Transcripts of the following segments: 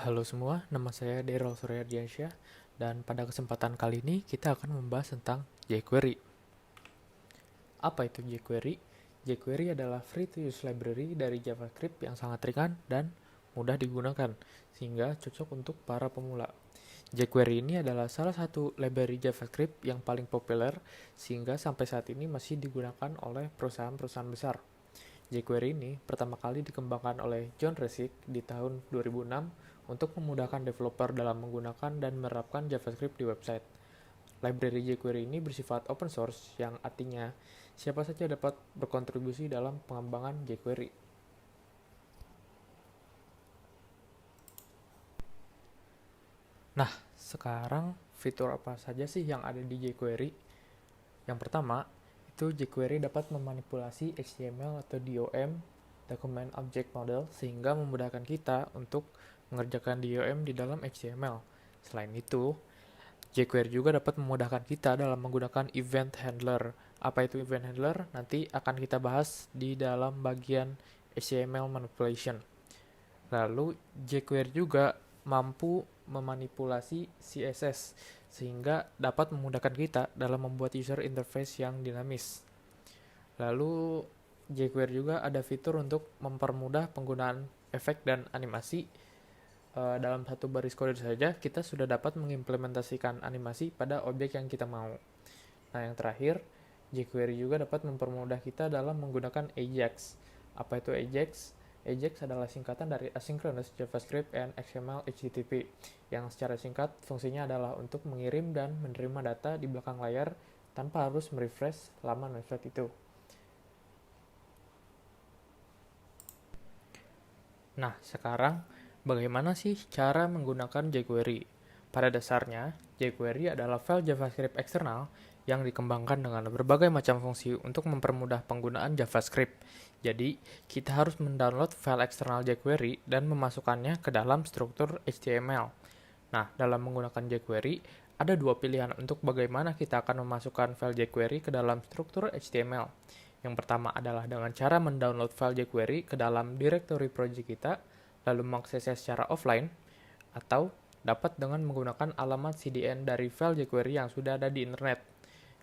Halo semua, nama saya Daryl Suryadiansyah dan pada kesempatan kali ini kita akan membahas tentang jQuery. Apa itu jQuery? jQuery adalah free-to-use library dari JavaScript yang sangat ringan dan mudah digunakan, sehingga cocok untuk para pemula. jQuery ini adalah salah satu library JavaScript yang paling populer, sehingga sampai saat ini masih digunakan oleh perusahaan-perusahaan besar. jQuery ini pertama kali dikembangkan oleh John Resig di tahun 2006 untuk memudahkan developer dalam menggunakan dan menerapkan JavaScript di website. Library jQuery ini bersifat open source, yang artinya siapa saja dapat berkontribusi dalam pengembangan jQuery. Nah, sekarang fitur apa saja sih yang ada di jQuery? Yang pertama, itu jQuery dapat memanipulasi HTML atau DOM, Document Object Model, sehingga memudahkan kita untuk mengerjakan DOM di dalam HTML. Selain itu, jQuery juga dapat memudahkan kita dalam menggunakan event handler. Apa itu event handler? Nanti akan kita bahas di dalam bagian HTML manipulation. Lalu jQuery juga mampu memanipulasi CSS sehingga dapat memudahkan kita dalam membuat user interface yang dinamis. Lalu jQuery juga ada fitur untuk mempermudah penggunaan efek dan animasi. Dalam satu baris kode saja kita sudah dapat mengimplementasikan animasi pada objek yang kita mau. Nah, yang terakhir, jQuery juga dapat mempermudah kita dalam menggunakan AJAX. Apa itu AJAX? AJAX adalah singkatan dari Asynchronous JavaScript and XML HTTP, yang secara singkat fungsinya adalah untuk mengirim dan menerima data di belakang layar tanpa harus merefresh laman website itu. Nah, sekarang bagaimana sih cara menggunakan jQuery? Pada dasarnya, jQuery adalah file JavaScript eksternal yang dikembangkan dengan berbagai macam fungsi untuk mempermudah penggunaan JavaScript. Jadi, kita harus mendownload file eksternal jQuery dan memasukkannya ke dalam struktur HTML. Nah, dalam menggunakan jQuery, ada dua pilihan untuk bagaimana kita akan memasukkan file jQuery ke dalam struktur HTML. Yang pertama adalah dengan cara mendownload file jQuery ke dalam directory project kita, lalu mengaksesnya secara offline, atau dapat dengan menggunakan alamat CDN dari file jQuery yang sudah ada di internet.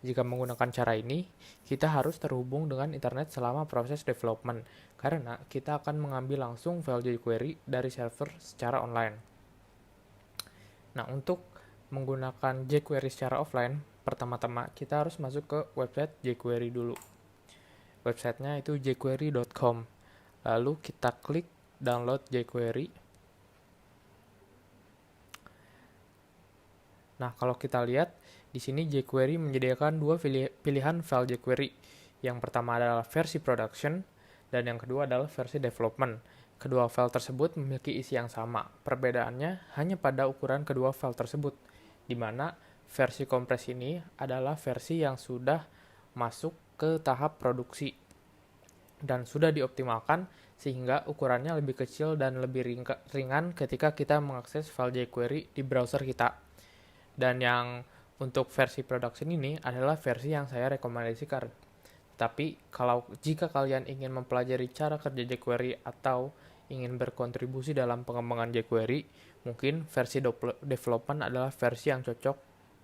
Jika menggunakan cara ini, kita harus terhubung dengan internet selama proses development, karena kita akan mengambil langsung file jQuery dari server secara online. Nah, untuk menggunakan jQuery secara offline, pertama-tama kita harus masuk ke website jQuery dulu. Websitenya itu jQuery.com. Lalu kita klik download jQuery. Nah, kalau kita lihat, di sini jQuery menyediakan dua pilihan file jQuery. Yang pertama adalah versi production, dan yang kedua adalah versi development. Kedua file tersebut memiliki isi yang sama. Perbedaannya hanya pada ukuran kedua file tersebut, di mana versi kompres ini adalah versi yang sudah masuk ke tahap produksi dan sudah dioptimalkan sehingga ukurannya lebih kecil dan lebih ringan ketika kita mengakses file jQuery di browser kita. Dan yang untuk versi production ini adalah versi yang saya rekomendasikan. Tapi jika kalian ingin mempelajari cara kerja jQuery atau ingin berkontribusi dalam pengembangan jQuery, mungkin versi development adalah versi yang cocok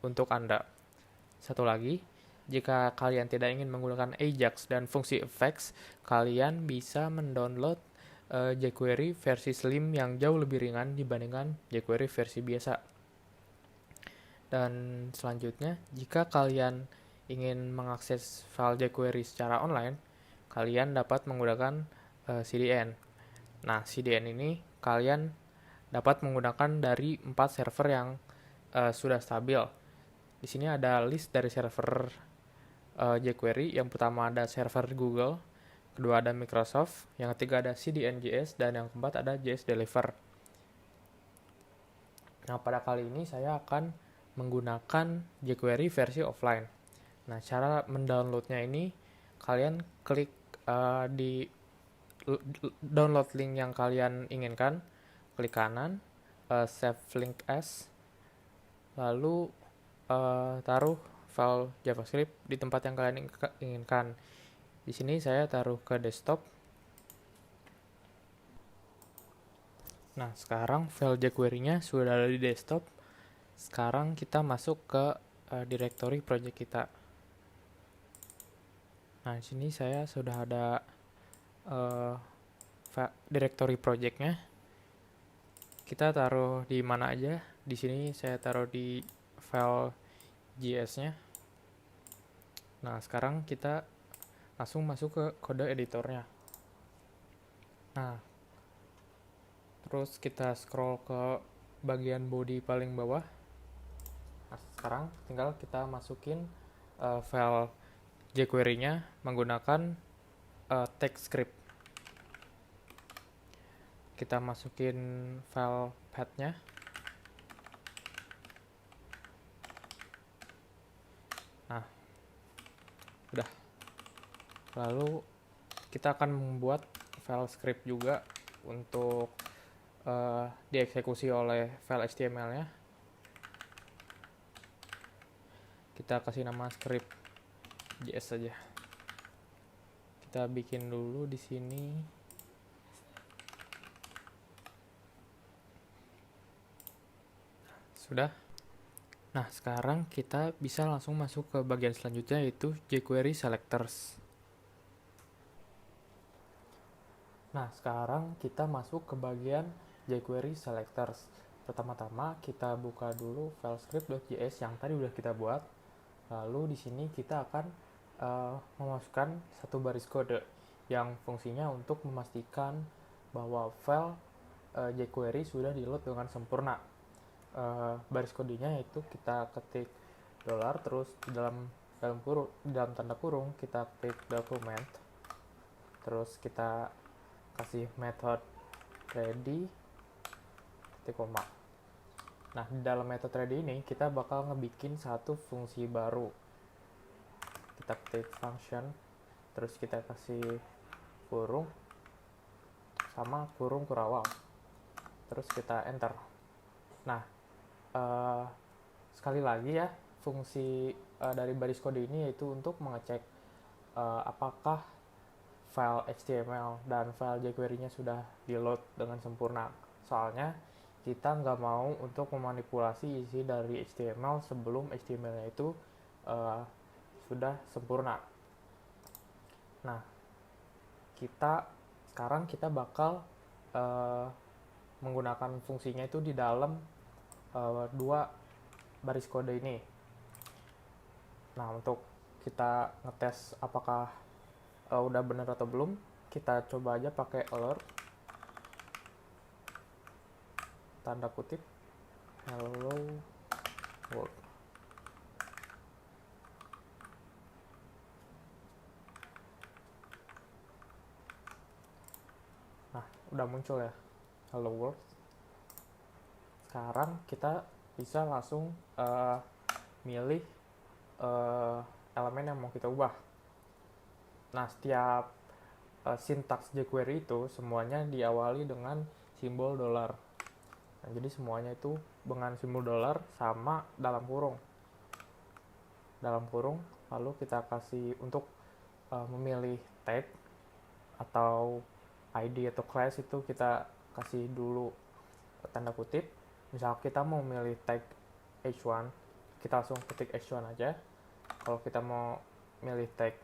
untuk Anda. Satu lagi, jika kalian tidak ingin menggunakan Ajax dan fungsi effects, kalian bisa mendownload jQuery versi slim yang jauh lebih ringan dibandingkan jQuery versi biasa. Dan selanjutnya, jika kalian ingin mengakses file jQuery secara online, kalian dapat menggunakan CDN. Nah, CDN ini kalian dapat menggunakan dari 4 server yang sudah stabil. Di sini ada list dari server jQuery. Yang pertama ada server Google, kedua ada Microsoft, yang ketiga ada CDN.js, dan yang keempat ada JS Deliver. Nah, pada kali ini saya akan menggunakan jQuery versi offline. Nah, cara mendownloadnya ini, kalian klik di download link yang kalian inginkan, klik kanan, save link as, lalu taruh file JavaScript di tempat yang kalian inginkan. Di sini saya taruh ke desktop. Nah, sekarang file jQuery-nya sudah ada di desktop. Sekarang kita masuk ke directory project kita. Nah, di sini saya sudah ada directory project-nya. Kita taruh di mana aja. Di sini saya taruh di file JS-nya. Nah, sekarang kita langsung masuk ke kode editornya. Nah, terus kita scroll ke bagian body paling bawah. Nah, sekarang tinggal kita masukin file jQuery-nya menggunakan text script. Kita masukin file path-nya. Nah, udah. Lalu kita akan membuat file script juga untuk dieksekusi oleh file HTML-nya. Kita kasih nama script JS saja. Kita bikin dulu di sini. Sudah. Nah, sekarang kita bisa langsung masuk ke bagian selanjutnya, yaitu jQuery selectors. Nah, sekarang kita masuk ke bagian jQuery selectors. Pertama-tama kita buka dulu file script.js yang tadi udah kita buat. Lalu di sini kita akan memasukkan satu baris kode yang fungsinya untuk memastikan bahwa file jQuery sudah di-load dengan sempurna. Baris kodenya itu kita ketik $, terus di dalam tanda kurung kita klik document, terus kita kasih method ready titik koma. Nah, di dalam method ready ini kita bakal ngebikin satu fungsi baru. Kita ketik function, terus kita kasih kurung sama kurung kurawal, terus kita enter. Nah, sekali lagi ya, fungsi dari baris kode ini yaitu untuk mengecek apakah file HTML dan file jQuery-nya sudah di-load dengan sempurna. Soalnya kita nggak mau untuk memanipulasi isi dari HTML sebelum HTML-nya itu sudah sempurna. Nah, sekarang kita bakal menggunakan fungsinya itu di dalam dua baris kode ini. Nah, untuk kita ngetes apakah udah benar atau belum, kita coba aja pakai alert tanda kutip hello world. Nah, udah muncul ya hello world. Sekarang kita bisa langsung milih elemen yang mau kita ubah. Nah, setiap sintaks jQuery itu semuanya diawali dengan simbol $. Nah, jadi semuanya itu dengan simbol $, sama dalam kurung. Lalu kita kasih untuk memilih tag atau ID atau class itu kita kasih dulu tanda kutip. Misal kita mau milih tag h1, kita langsung ketik h1 aja. Kalau kita mau milih tag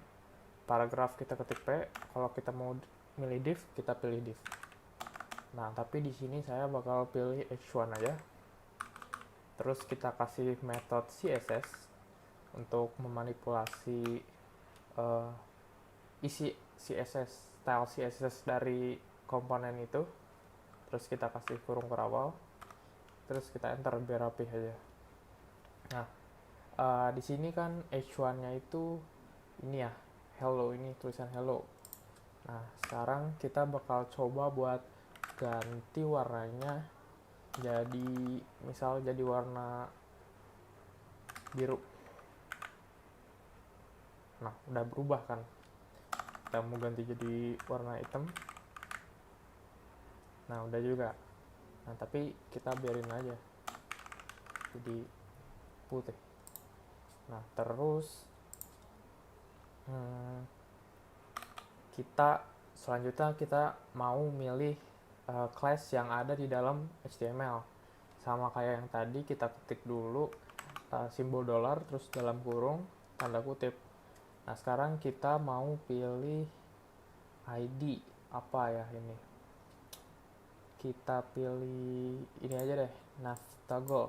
paragraf, kita ketik p. Kalau kita mau milih div, kita pilih div. Nah, tapi di sini saya bakal pilih h1 aja. Terus kita kasih method css untuk memanipulasi isi CSS, style CSS dari komponen itu. Terus kita kasih kurung kurawal, terus kita enter biar rapih aja. Nah, di sini kan h1-nya itu ini ya, hello, ini tulisan hello. Nah, sekarang kita bakal coba buat ganti warnanya jadi, misal jadi warna biru. Nah, udah berubah kan. Kita mau ganti jadi warna hitam. Nah, udah juga. Nah, tapi kita biarin aja jadi putih. Nah, terus selanjutnya kita mau milih class yang ada di dalam HTML. Sama kayak yang tadi, kita ketik dulu simbol dolar terus dalam kurung tanda kutip. Nah, sekarang kita mau pilih ID apa ya ini. Kita pilih ini aja deh, Navtagol.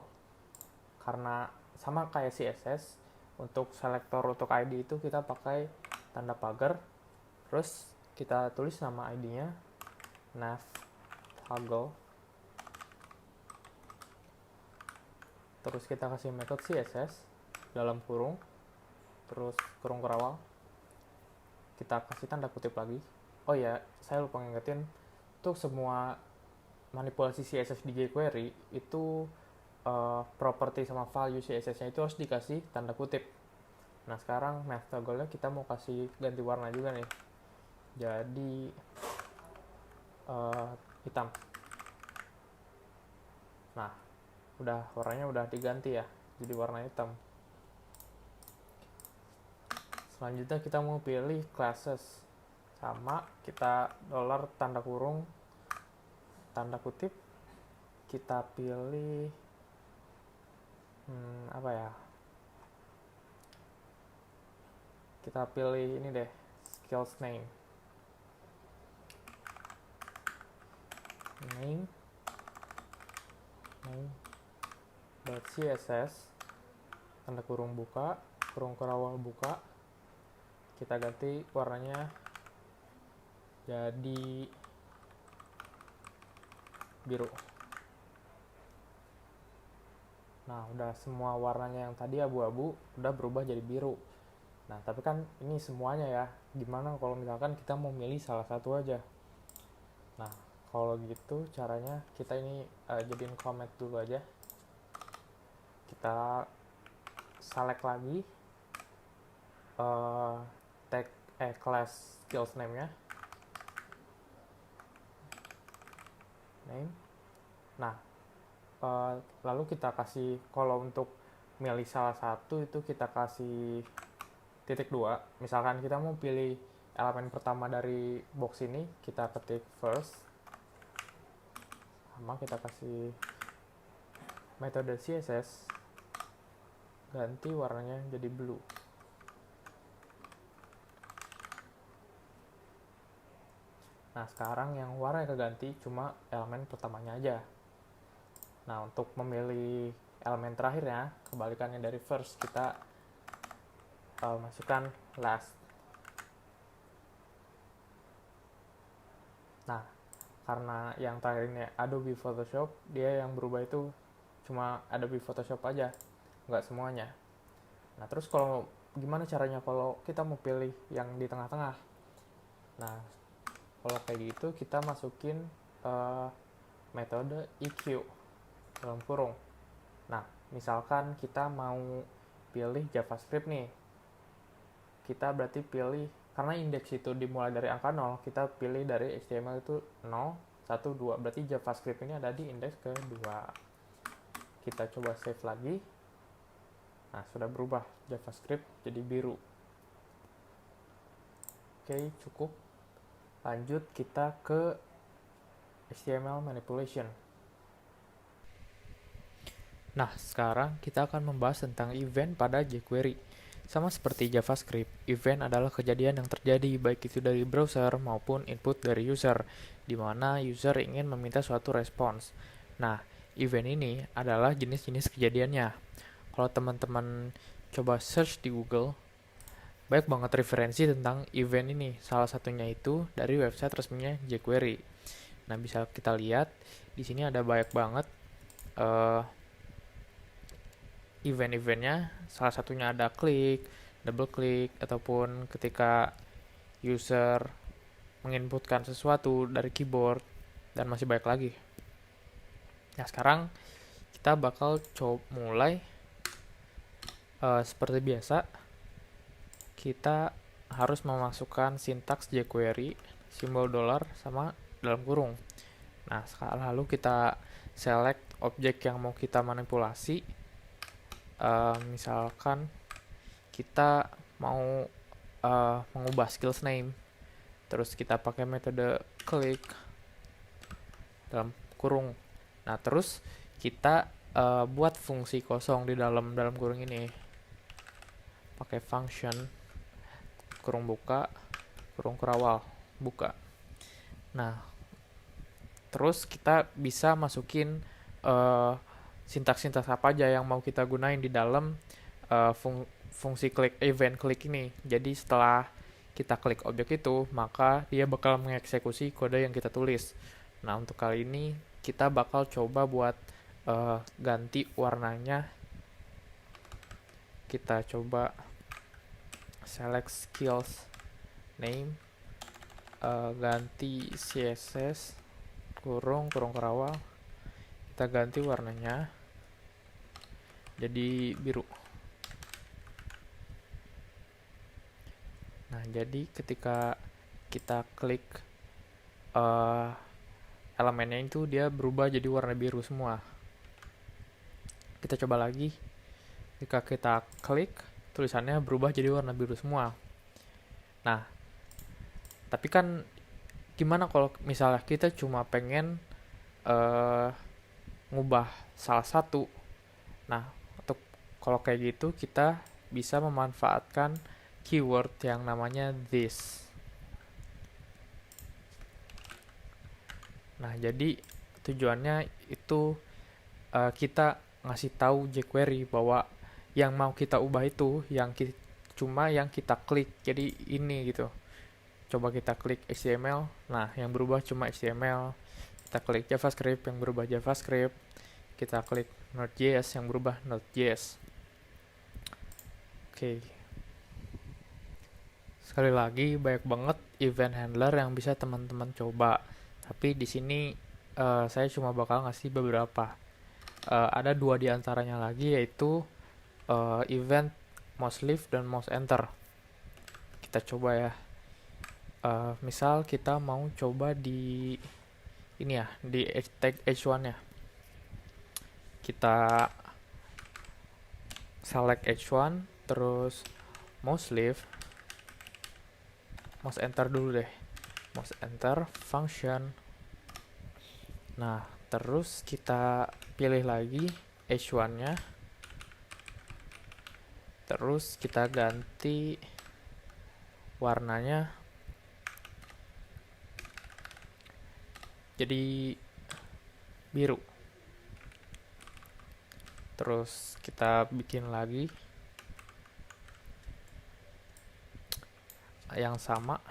Karena sama kayak CSS, untuk selektor untuk ID itu kita pakai tanda pagar. Terus kita tulis nama ID-nya Navtagol. Terus kita kasih metode CSS dalam kurung, terus kurung kerawal. Kita kasih tanda kutip lagi. Oh ya, saya lupa ngingetin, untuk semua manipulasi CSS di jQuery itu properti sama value CSS-nya itu harus dikasih tanda kutip. Nah, sekarang Navtagolnya kita mau kasih ganti warna juga nih. Jadi hitam. Nah, warnanya udah diganti ya, jadi warna hitam. Selanjutnya kita mau pilih classes. Sama, kita dolar tanda kurung tanda kutip. Kita pilih apa ya? Kita pilih ini deh, skills name. Name .css tanda kurung buka, kurung kerawal buka. Kita ganti warnanya jadi biru. Nah, udah semua warnanya yang tadi abu-abu udah berubah jadi biru. Nah, tapi kan ini semuanya ya. Gimana kalau misalkan kita mau milih salah satu aja? Nah, kalau gitu caranya kita ini jadiin comment dulu aja. Kita select lagi tag class skills name-nya. Name. Nah, lalu kita kasih, kalau untuk milih salah satu itu kita kasih titik 2. Misalkan kita mau pilih elemen pertama dari box ini, kita ketik first. Sama kita kasih metode CSS, ganti warnanya jadi blue. Nah, sekarang yang warnanya keganti cuma elemen pertamanya aja. Nah, untuk memilih elemen terakhirnya, kebalikannya dari first, kita masukkan last. Nah, karena yang terakhir ini Adobe Photoshop, dia yang berubah itu cuma Adobe Photoshop aja, nggak semuanya. Nah, terus kalau gimana caranya kalau kita mau pilih yang di tengah-tengah? Nah, kalau kayak gitu kita masukin metode EQ dalam kurung. Nah, misalkan kita mau pilih JavaScript nih, kita berarti pilih, karena indeks itu dimulai dari angka 0, kita pilih dari HTML itu 0, 1, 2, berarti JavaScript ini ada di indeks kedua. Kita coba save lagi. Nah, sudah berubah JavaScript jadi biru. Oke, cukup. Lanjut kita ke HTML manipulation. Nah, sekarang kita akan membahas tentang event pada jQuery. Sama seperti JavaScript, event adalah kejadian yang terjadi baik itu dari browser maupun input dari user, di mana user ingin meminta suatu respons. Nah, event ini adalah jenis-jenis kejadiannya. Kalau teman-teman coba search di Google, banyak banget referensi tentang event ini. Salah satunya itu dari website resminya jQuery. Nah, bisa kita lihat di sini ada banyak banget event-eventnya. Salah satunya ada klik, double klik, ataupun ketika user menginputkan sesuatu dari keyboard, dan masih banyak lagi. Nah, sekarang kita bakal coba mulai. Seperti biasa, kita harus memasukkan sintaks jQuery, simbol dolar, sama dalam kurung. Nah, lalu kita select objek yang mau kita manipulasi. Misalkan kita mau mengubah skills name, terus kita pakai metode klik, dalam kurung. Nah, terus kita buat fungsi kosong di dalam kurung ini pakai function kurung buka, kurung kurawal, buka. Nah, terus kita bisa masukin sintaks-sintaks apa aja yang mau kita gunain di dalam fungsi event klik ini. Jadi setelah kita klik objek itu, maka dia bakal mengeksekusi kode yang kita tulis. Nah, untuk kali ini kita bakal coba buat ganti warnanya. Kita coba select skills name, ganti CSS kurung kurawal, kita ganti warnanya jadi biru. Nah, jadi ketika kita klik elemennya itu, dia berubah jadi warna biru semua. Kita coba lagi. Jika kita klik, tulisannya berubah jadi warna biru semua. Nah, tapi kan gimana kalau misalnya kita cuma pengen ngubah salah satu? Nah, untuk kalau kayak gitu kita bisa memanfaatkan keyword yang namanya this. Nah, jadi tujuannya itu kita ngasih tahu jQuery bahwa yang mau kita ubah itu cuma yang kita klik. Jadi ini gitu. Coba kita klik HTML. Nah, yang berubah cuma HTML. Kita klik JavaScript, yang berubah JavaScript. Kita klik Node.js, yang berubah Node.js. Oke. Sekali lagi, banyak banget event handler yang bisa teman-teman coba. Tapi di sini saya cuma bakal ngasih beberapa. Ada 2 diantaranya lagi, yaitu event mouse lift dan mouse enter. Kita coba ya. Misal kita mau coba di ini ya, di tag h1 nya. Kita select h1, terus mouse lift, mouse enter dulu deh. Mouse enter, function. Nah, terus kita pilih lagi h1 nya. Terus kita ganti warnanya jadi biru. Terus kita bikin lagi yang sama,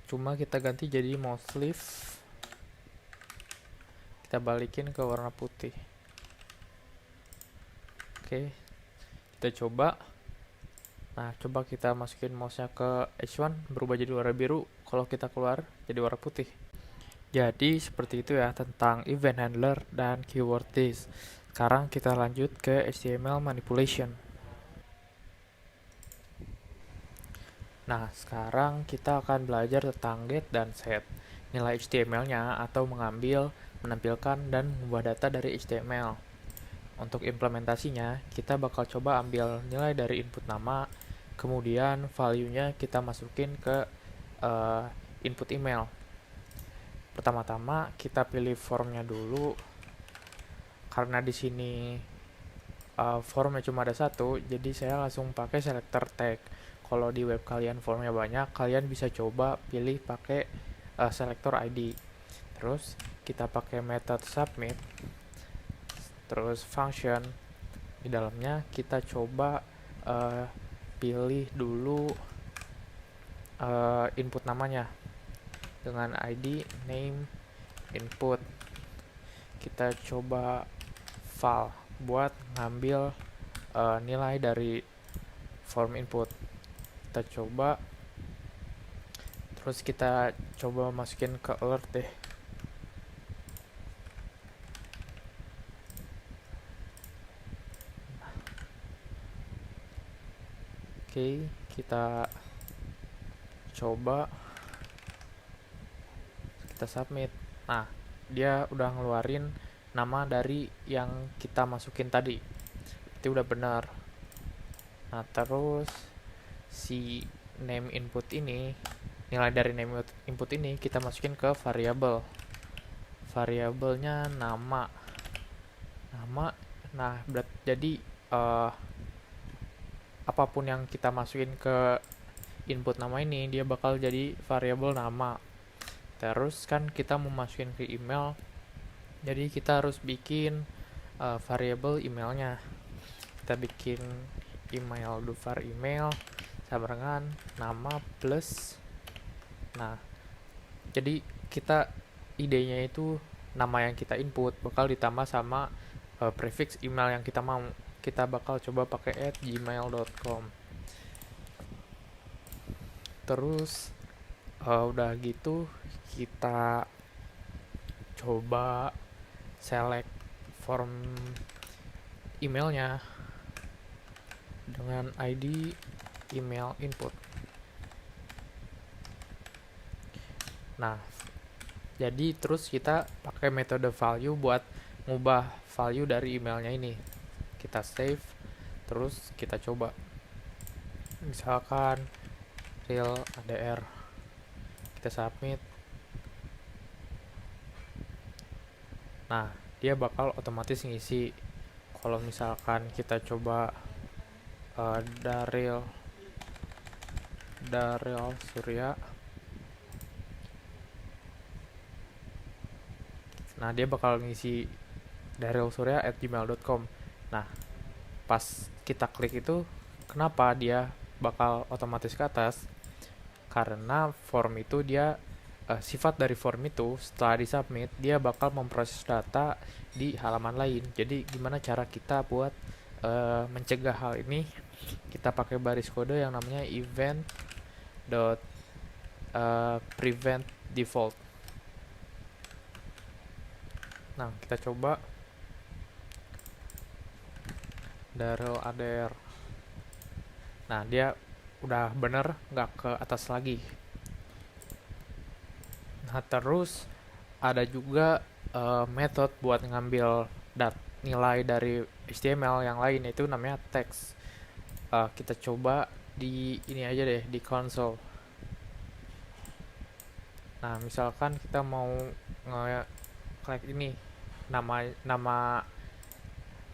cuma kita ganti jadi mouse lift. Kita balikin ke warna putih. Oke, kita coba. Nah, coba kita masukin mouse-nya ke H1, berubah jadi warna biru. Kalau kita keluar, jadi warna putih. Jadi, seperti itu ya tentang event handler dan keyword this. Sekarang kita lanjut ke HTML manipulation. Nah, sekarang kita akan belajar tentang get dan set. Nilai HTML-nya atau mengambil, menampilkan, dan mengubah data dari HTML. Untuk implementasinya, kita bakal coba ambil nilai dari input nama, kemudian value-nya kita masukin ke input email. Pertama-tama kita pilih formnya dulu. Karena di sini formnya cuma ada satu, jadi saya langsung pakai selector tag. Kalau di web kalian formnya banyak, kalian bisa coba pilih pakai selector ID. Terus kita pakai method submit. Terus function, di dalamnya kita coba pilih dulu input namanya dengan ID name input. Kita coba file buat ngambil nilai dari form input. Kita coba, terus kita coba masukin ke alert deh. Oke, kita coba, kita submit. Nah, dia udah ngeluarin nama dari yang kita masukin tadi. Itu udah benar. Nah, terus si name input ini, nilai dari name input ini kita masukin ke variable. variabelnya nama. Nah, jadi apapun yang kita masukin ke input nama ini, dia bakal jadi variabel nama. Terus kan kita mau masukin ke email, jadi kita harus bikin variabel emailnya. Kita bikin email var email sama dengan nama plus. Nah, jadi kita idenya itu nama yang kita input bakal ditambah sama prefix email yang kita mau. Kita bakal coba pakai @gmail.com. Terus udah gitu kita coba select form emailnya dengan ID email input. Nah, jadi terus kita pakai metode value buat ngubah value dari emailnya ini. Kita save, terus kita coba. Misalkan real ADR. Kita submit. Nah, dia bakal otomatis ngisi. Kalau misalkan kita coba Daryl Surya. Nah, dia bakal ngisi darylsurya@gmail.com. Nah, pas kita klik itu, kenapa dia bakal otomatis ke atas? Karena form itu dia sifat dari form itu setelah disubmit dia bakal memproses data di halaman lain. Jadi gimana cara kita buat mencegah hal ini? Kita pakai baris kode yang namanya event.prevent default. Nah, kita coba Daryl ADR. Nah, dia udah bener, nggak ke atas lagi. Nah, terus ada juga method buat ngambil nilai dari HTML yang lain, itu namanya text. Kita coba di ini aja deh, di console. Nah, misalkan kita mau nge-klik ini, nama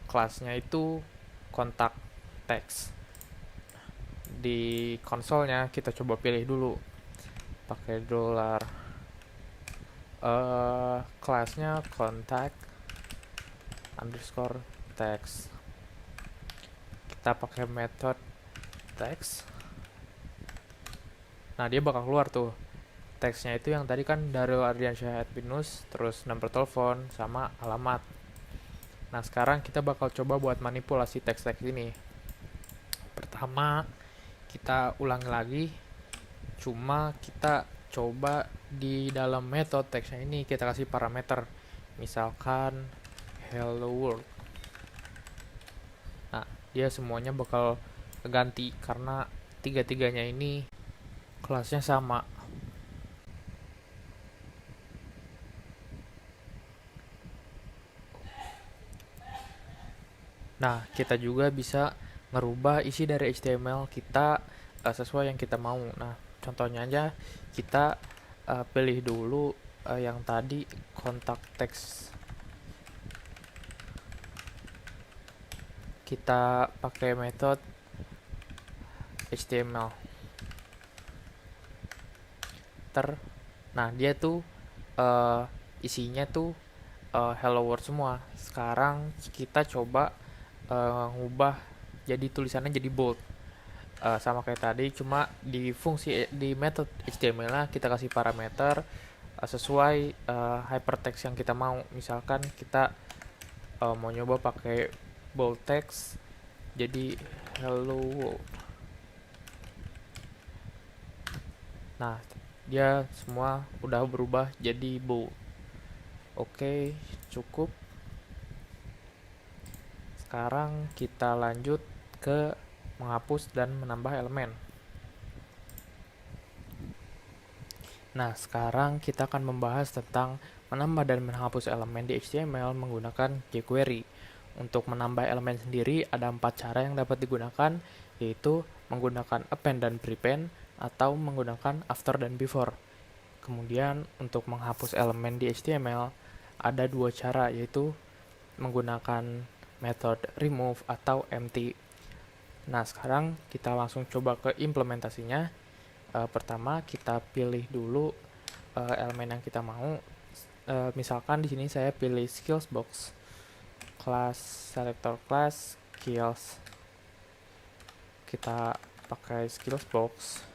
kelasnya itu kontak text. Di konsolnya kita coba pilih dulu pakai dollar kelasnya contact underscore text. Kita pakai method text. Nah, dia bakal keluar tuh teksnya itu yang tadi kan Daryl Ardiansyah @binus, terus nomor telepon sama alamat. Nah, sekarang kita bakal coba buat manipulasi teks-teks ini. Pertama, kita ulangi lagi, cuma kita coba di dalam metode teksnya ini kita kasih parameter, misalkan hello world. Nah, dia semuanya bakal ganti karena tiga-tiganya ini kelasnya sama. Nah, kita juga bisa ngerubah isi dari HTML kita sesuai yang kita mau. Nah, contohnya aja kita pilih dulu yang tadi kontak teks. Kita pakai metode HTML. Nah, dia tuh isinya tuh hello world semua. Sekarang kita coba ngubah jadi tulisannya jadi bold, sama kayak tadi, cuma di fungsi di metode HTML nya kita kasih parameter sesuai hypertext yang kita mau. Misalkan kita mau nyoba pakai bold text, jadi hello world. Nah, dia semua udah berubah jadi bold. Oke, cukup. Sekarang kita lanjut ke menghapus dan menambah elemen. Nah, sekarang kita akan membahas tentang menambah dan menghapus elemen di HTML menggunakan jQuery. Untuk menambah elemen sendiri ada 4 cara yang dapat digunakan, yaitu menggunakan append dan prepend atau menggunakan after dan before. Kemudian untuk menghapus elemen di HTML ada dua cara, yaitu menggunakan method remove atau empty. Nah, sekarang kita langsung coba ke implementasinya. Pertama, kita pilih dulu elemen yang kita mau. Misalkan di sini saya pilih skills box, class selector class skills. Kita pakai skills box.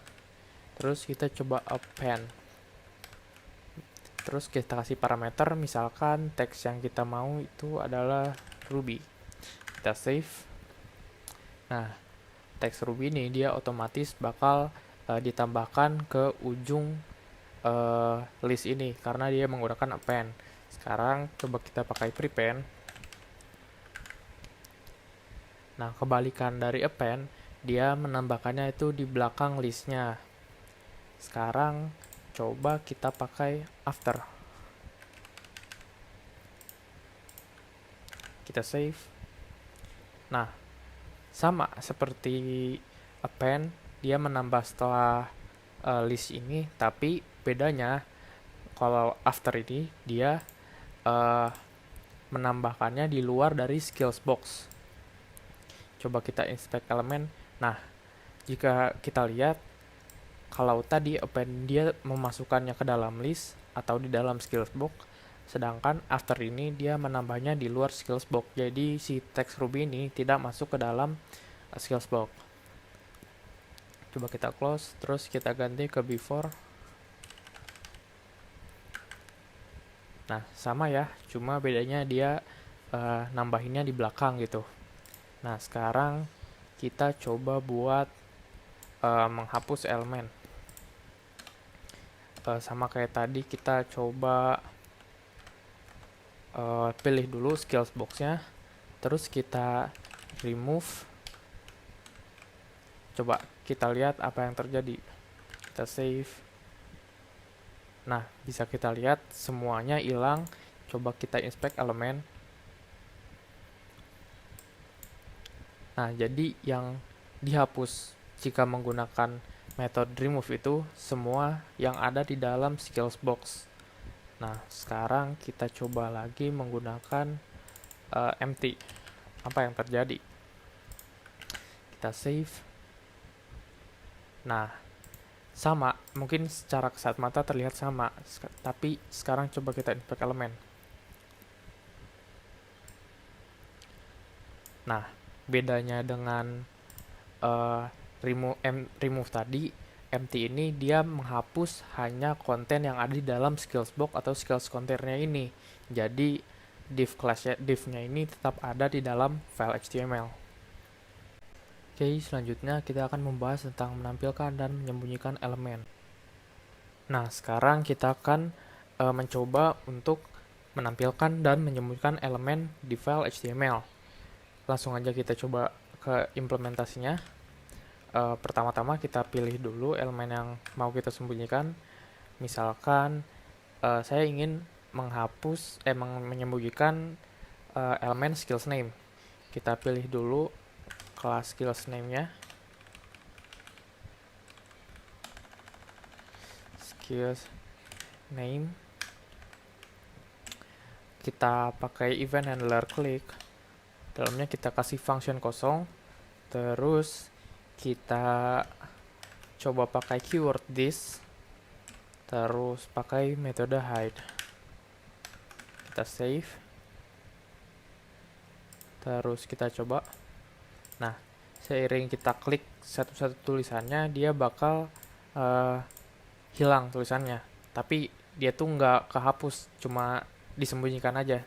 Terus kita coba append. Terus kita kasih parameter, misalkan teks yang kita mau itu adalah Ruby. Kita save. Nah, teks Ruby ini dia otomatis bakal ditambahkan ke ujung list ini karena dia menggunakan append. Sekarang coba kita pakai prepend. Nah, kebalikan dari append, dia menambahkannya itu di belakang listnya. Sekarang coba kita pakai after. Kita save. Nah, sama seperti append, dia menambah setelah list ini, tapi bedanya kalau after ini dia menambahkannya di luar dari skills box. Coba kita inspect elemen. Nah, jika kita lihat, kalau tadi append dia memasukkannya ke dalam list atau di dalam skills box, sedangkan after ini dia menambahnya di luar skills box. Jadi si teks Ruby ini tidak masuk ke dalam skills box. Coba kita close, terus kita ganti ke before. Nah, sama ya, cuma bedanya dia nambahinnya di belakang gitu. Nah, sekarang kita coba buat menghapus elemen. Sama kayak tadi, kita coba pilih dulu skills box-nya, terus kita remove. Coba kita lihat apa yang terjadi. Kita save. Nah, bisa kita lihat semuanya hilang. Coba kita inspect elemen. Nah, jadi yang dihapus jika menggunakan method remove itu semua yang ada di dalam skills box. Nah, sekarang kita coba lagi menggunakan empty. Apa yang terjadi? Kita save. Nah, sama, mungkin secara kasat mata terlihat sama, tapi sekarang coba kita inspect elemen. Nah, bedanya dengan remove tadi, empty ini dia menghapus hanya konten yang ada di dalam skills box atau skills containernya ini. Jadi div-nya ini tetap ada di dalam file HTML. Oke, selanjutnya kita akan membahas tentang menampilkan dan menyembunyikan elemen. Nah, sekarang kita akan mencoba untuk menampilkan dan menyembunyikan elemen di file HTML. Langsung aja kita coba ke implementasinya. Pertama-tama kita pilih dulu elemen yang mau kita sembunyikan. Misalkan saya ingin menyembunyikan elemen skills name. Kita pilih dulu kelas skills name-nya. Skills name. Kita pakai event handler click. Dalamnya kita kasih function kosong. Terus kita coba pakai keyword this. Terus pakai metode hide. Kita save. Terus kita coba. Nah, seiring kita klik satu-satu tulisannya, dia bakal hilang tulisannya. Tapi dia tuh nggak kehapus, cuma disembunyikan aja.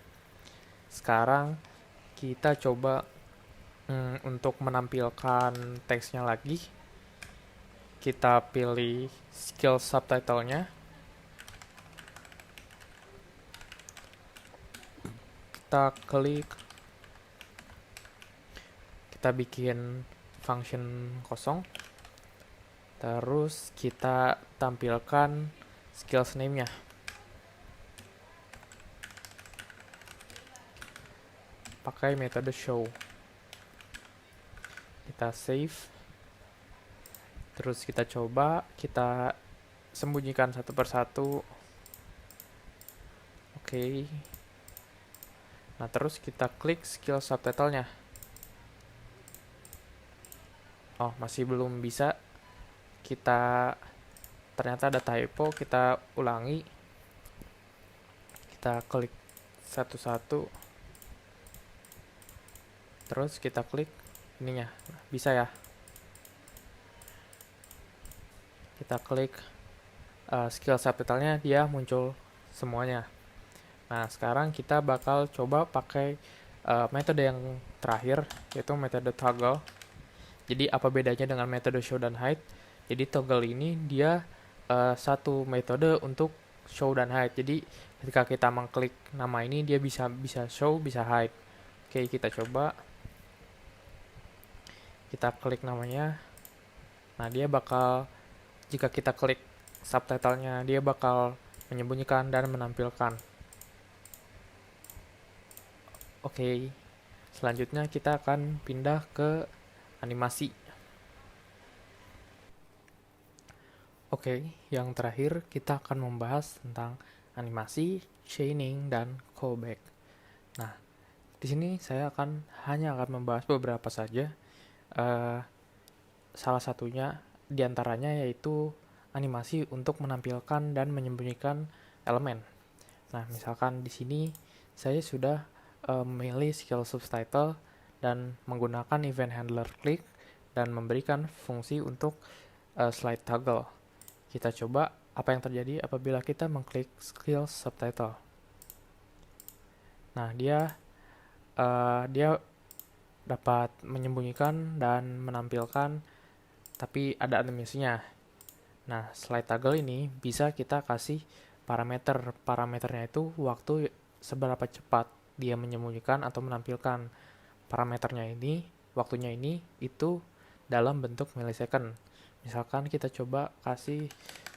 Sekarang kita coba untuk menampilkan teksnya lagi. Kita pilih skill subtitle-nya. Kita klik. Kita bikin function kosong. Terus kita tampilkan skills name-nya. Pakai metode show. Kita save. Terus kita coba, kita sembunyikan satu persatu. Oke. Nah, terus kita klik skill subtitle-nya. Oh, masih belum bisa. Ternyata ada typo, kita ulangi. Kita klik satu-satu. Terus kita klik ininya. Bisa ya. Kita klik skill subtitle-nya, dia muncul semuanya. Nah, sekarang kita bakal coba pakai metode yang terakhir, yaitu metode toggle. Jadi apa bedanya dengan metode show dan hide? Jadi toggle ini dia satu metode untuk show dan hide. Jadi ketika kita mengklik nama ini, dia bisa show, bisa hide. Oke, kita coba. Kita klik namanya. Nah, dia bakal, jika kita klik subtitlenya, dia bakal menyembunyikan dan menampilkan. Oke, selanjutnya kita akan pindah ke animasi. Oke, yang terakhir kita akan membahas tentang animasi, chaining, dan callback. Nah, di sini saya hanya akan membahas beberapa saja. Salah satunya diantaranya yaitu animasi untuk menampilkan dan menyembunyikan elemen. Nah, misalkan di sini saya sudah memilih skill subtitle dan menggunakan event handler click dan memberikan fungsi untuk slide toggle. Kita coba apa yang terjadi apabila kita mengklik skill subtitle. Nah, dia dapat menyembunyikan dan menampilkan, tapi ada animasinya. Nah, slide toggle ini bisa kita kasih parameter. Parameternya itu waktu seberapa cepat dia menyembunyikan atau menampilkan. Parameternya ini, waktunya ini, itu dalam bentuk millisecond. Misalkan kita coba kasih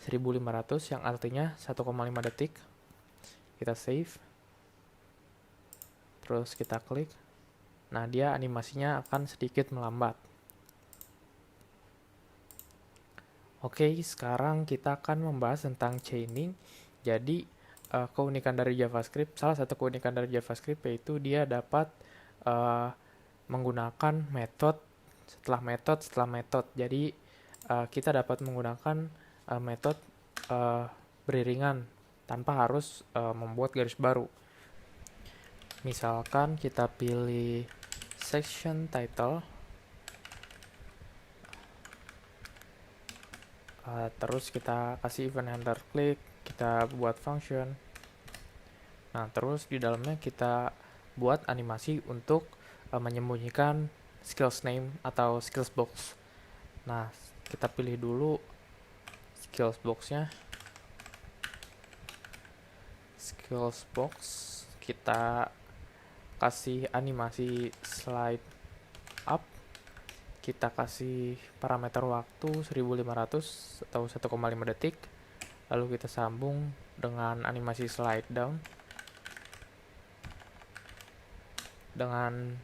1500 yang artinya 1,5 detik. Kita save. Terus kita klik. Nah, dia animasinya akan sedikit melambat. Oke, sekarang kita akan membahas tentang chaining. Jadi, keunikan dari JavaScript, salah satu keunikan dari JavaScript yaitu dia dapat menggunakan metode setelah metode. Jadi, kita dapat menggunakan metode beriringan tanpa harus membuat garis baru. Misalkan kita pilih section title, terus kita kasih event handler click, kita buat function. Nah, terus di dalamnya kita buat animasi untuk menyembunyikan skills name atau skills box. Nah, kita pilih dulu skills box-nya. Skills box, kita kasih animasi slide up. Kita kasih parameter waktu 1500 atau 1,5 detik. Lalu kita sambung dengan animasi slide down dengan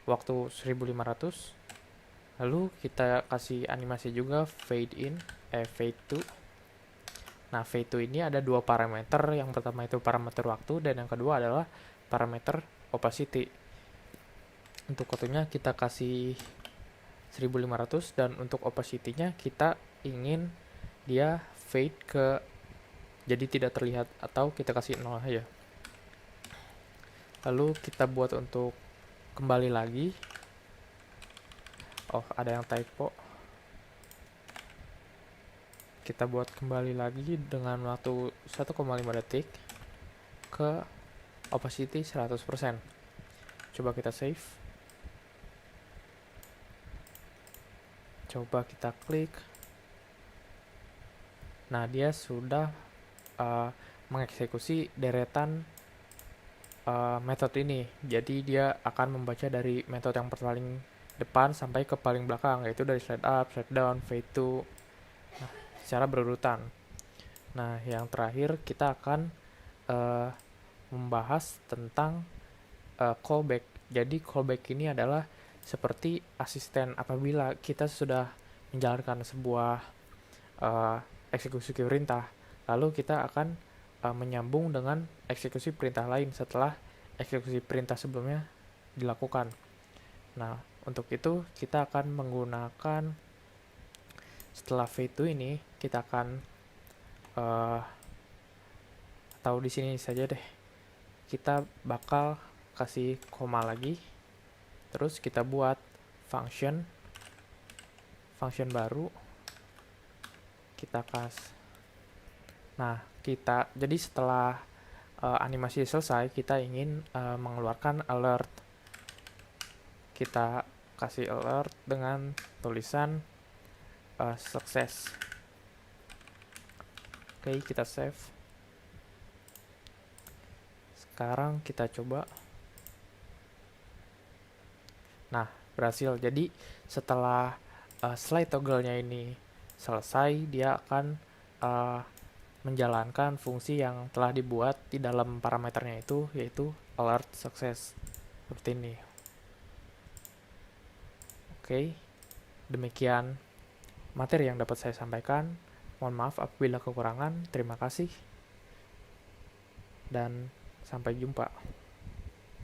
waktu 1500. Lalu kita kasih animasi juga fade in, fade to. Nah, fade to ini ada dua parameter. Yang pertama itu parameter waktu dan yang kedua adalah parameter opacity. Untuk waktunya kita kasih 1500 dan untuk opacity-nya kita ingin dia fade ke jadi tidak terlihat atau kita kasih 0 aja. Lalu kita buat untuk kembali lagi. Oh, ada yang typo. Kita buat kembali lagi dengan waktu 1,5 detik ke opacity 100%. Coba kita save. Coba kita klik. Nah, dia sudah mengeksekusi deretan metode ini. Jadi dia akan membaca dari metode yang paling depan sampai ke paling belakang, yaitu dari slide up, slide down, fade to, secara berurutan. Nah, yang terakhir kita akan membahas tentang callback. Jadi callback ini adalah seperti asisten apabila kita sudah menjalankan sebuah eksekusi perintah, lalu kita akan menyambung dengan eksekusi perintah lain setelah eksekusi perintah sebelumnya dilakukan. Nah, untuk itu kita akan menggunakan, setelah v2 ini kita akan atau di sini saja deh, kita bakal kasih koma lagi, terus kita buat function baru, kita jadi setelah animasi selesai, kita ingin mengeluarkan alert. Kita kasih alert dengan tulisan sukses. Oke, kita save. Sekarang kita coba. Nah, berhasil. Jadi setelah slide toggle-nya ini selesai, dia akan menjalankan fungsi yang telah dibuat di dalam parameternya itu, yaitu alert success. Seperti ini. Oke, demikian materi yang dapat saya sampaikan. Mohon maaf apabila kekurangan. Terima kasih dan sampai jumpa.